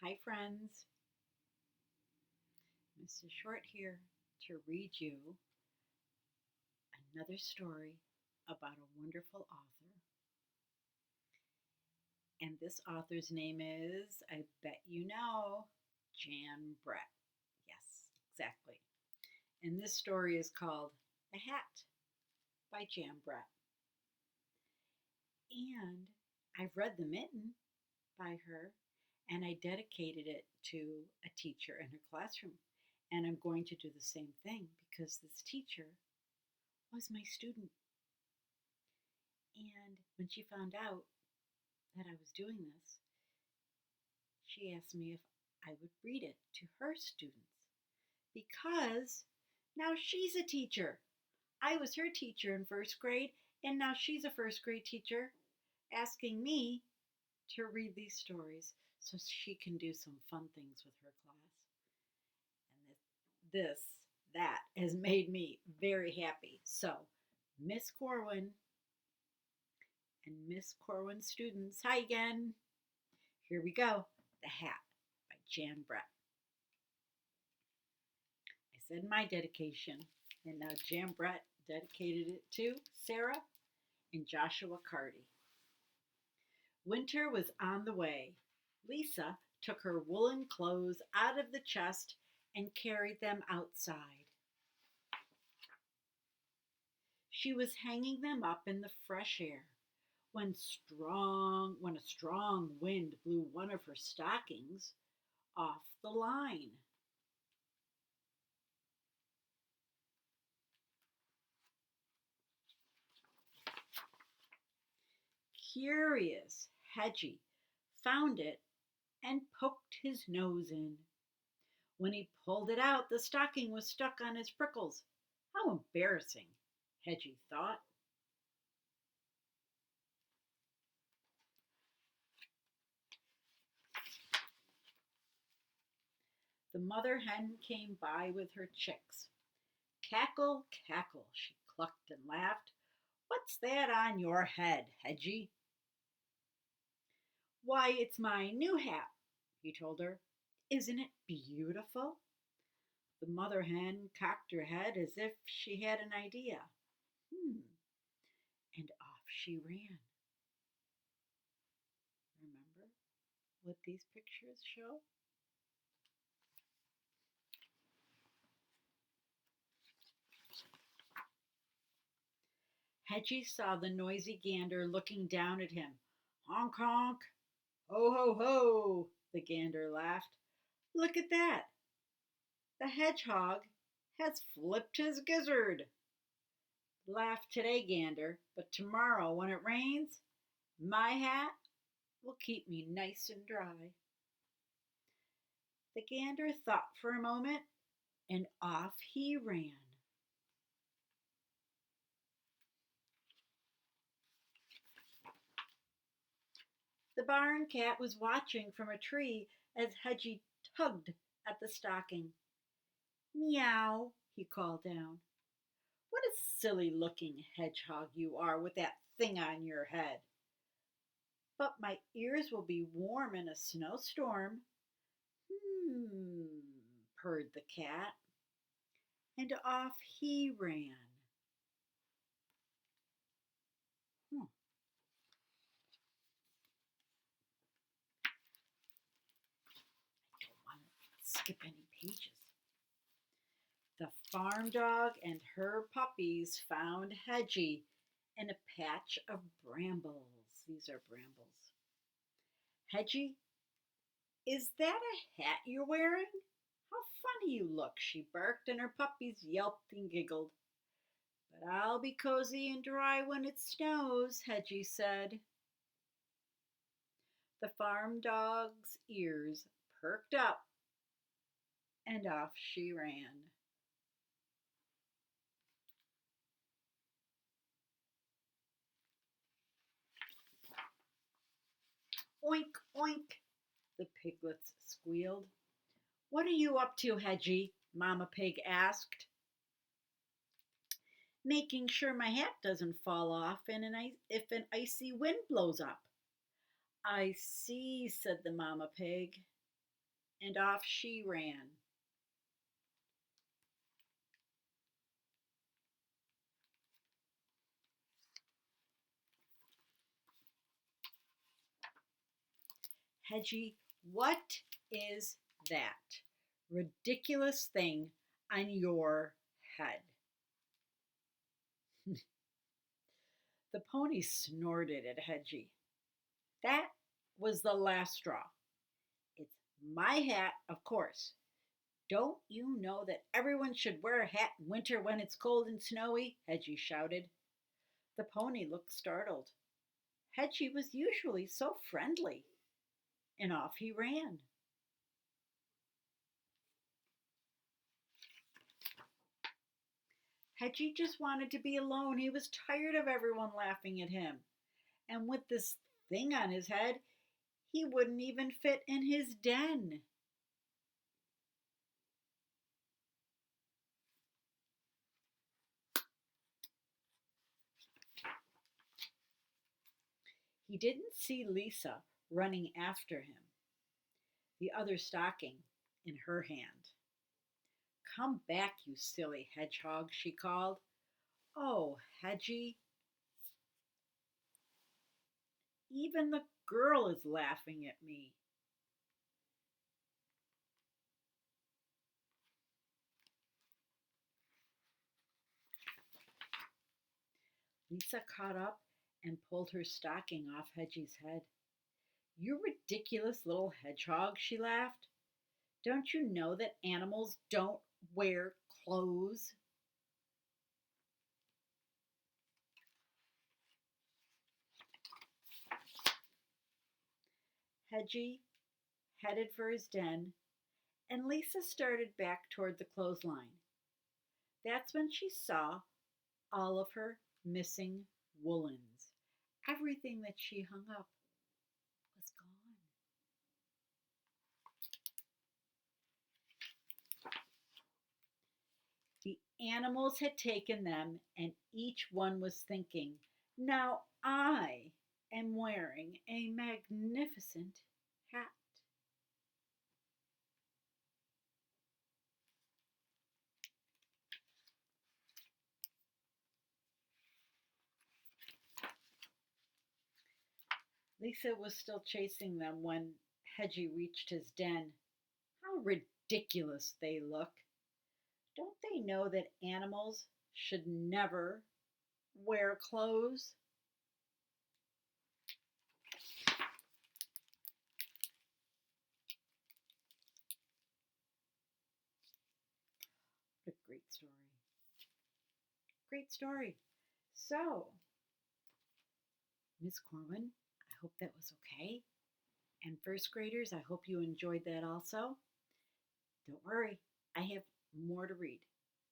Hi, friends. Mrs. Short here to read you another story about a wonderful author. And this author's name is, I bet you know, Jan Brett. Yes, exactly. And this story is called The Hat by Jan Brett. And I've read The Mitten by her, and I dedicated it to a teacher in her classroom. And I'm going to do the same thing because this teacher was my student. And when she found out that I was doing this, she asked me if I would read it to her students because now she's a teacher. I was her teacher in first grade, and now she's a first grade teacher asking me to read these stories so she can do some fun things with her class. And that has made me very happy. So, Miss Corwin and Miss Corwin students, hi again. Here we go. The Hat by Jan Brett. I said my dedication, and now Jan Brett dedicated it to Sarah and Joshua Carty. Winter was on the way. Lisa took her woolen clothes out of the chest and carried them outside. She was hanging them up in the fresh air when a strong wind blew one of her stockings off the line. Curious, Hedgie found it and poked his nose in. When he pulled it out, the stocking was stuck on his prickles. How embarrassing, Hedgie thought. The mother hen came by with her chicks. Cackle, cackle, she clucked and laughed. What's that on your head, Hedgie? Why, it's my new hat, he told her. Isn't it beautiful? The mother hen cocked her head as if she had an idea. Hmm, and off she ran. Remember what these pictures show? Hedgie saw the noisy gander looking down at him. Honk, honk. Ho, ho, ho, the gander laughed. Look at that. The hedgehog has flipped his gizzard. Laugh today, gander, but tomorrow when it rains, my hat will keep me nice and dry. The gander thought for a moment, and off he ran. The barn cat was watching from a tree as Hedgie tugged at the stocking. Meow, he called down. What a silly looking hedgehog you are with that thing on your head. But my ears will be warm in a snowstorm. Purred the cat, and off he ran. Hmm. I don't want to skip any pages. The farm dog and her puppies found Hedgie in a patch of brambles. These are brambles. Hedgie, is that a hat you're wearing? How funny you look, she barked, and her puppies yelped and giggled. But I'll be cozy and dry when it snows, Hedgie said. The farm dog's ears perked up, and off she ran. Oink, oink, the piglets squealed. What are you up to, Hedgie? Mama Pig asked. Making sure my hat doesn't fall off if an icy wind blows up. I see, said the Mama Pig. and off she ran. Hedgie, what is that ridiculous thing on your head? The pony snorted at Hedgie. That was the last straw. It's my hat, of course. Don't you know that everyone should wear a hat in winter when it's cold and snowy? Hedgie shouted. The pony looked startled. Hedgie was usually so friendly. And off he ran. Hedgie just wanted to be alone. He was tired of everyone laughing at him. And with this thing on his head, he wouldn't even fit in his den. He didn't see Lisa running after him, the other stocking in her hand. Come back, you silly hedgehog, she called. Oh, Hedgie, even the girl is laughing at me. Lisa caught up and pulled her stocking off Hedgie's head. You ridiculous little hedgehog, she laughed. Don't you know that animals don't wear clothes? Hedgie headed for his den, and Lisa started back toward the clothesline. That's when she saw all of her missing woolens. Everything that she hung up was gone. The animals had taken them, and each one was thinking, now I am wearing a magnificent hat. Lisa was still chasing them when Hedgie reached his den. How ridiculous they look. Don't they know that animals should never wear clothes? What a great story. Great story. So, Miss Corwin, I hope that was okay. And first graders, I hope you enjoyed that also. Don't worry, I have more to read.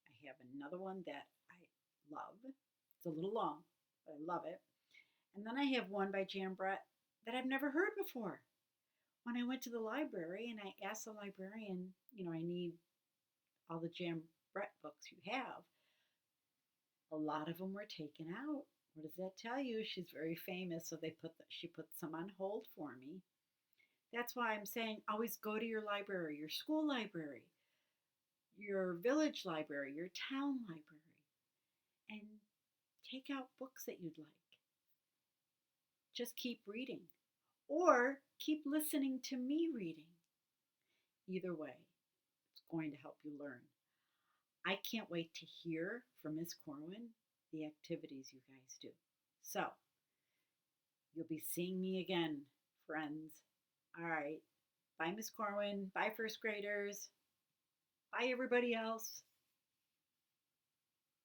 I have another one that I love. It's a little long, but I love it. And then I have one by Jan Brett that I've never heard before. When I went to the library and I asked the librarian, I need all the Jan Brett books you have, a lot of them were taken out. What does that tell you? She's very famous, so she put some on hold for me. That's why I'm saying always go to your library, your school library, your village library, your town library, and take out books that you'd like. Just keep reading or keep listening to me reading. Either way, it's going to help you learn. I can't wait to hear from Miss Corwin the activities you guys do. So, you'll be seeing me again, friends. All right. Bye, Miss Corwin. Bye, first graders. Bye, everybody else.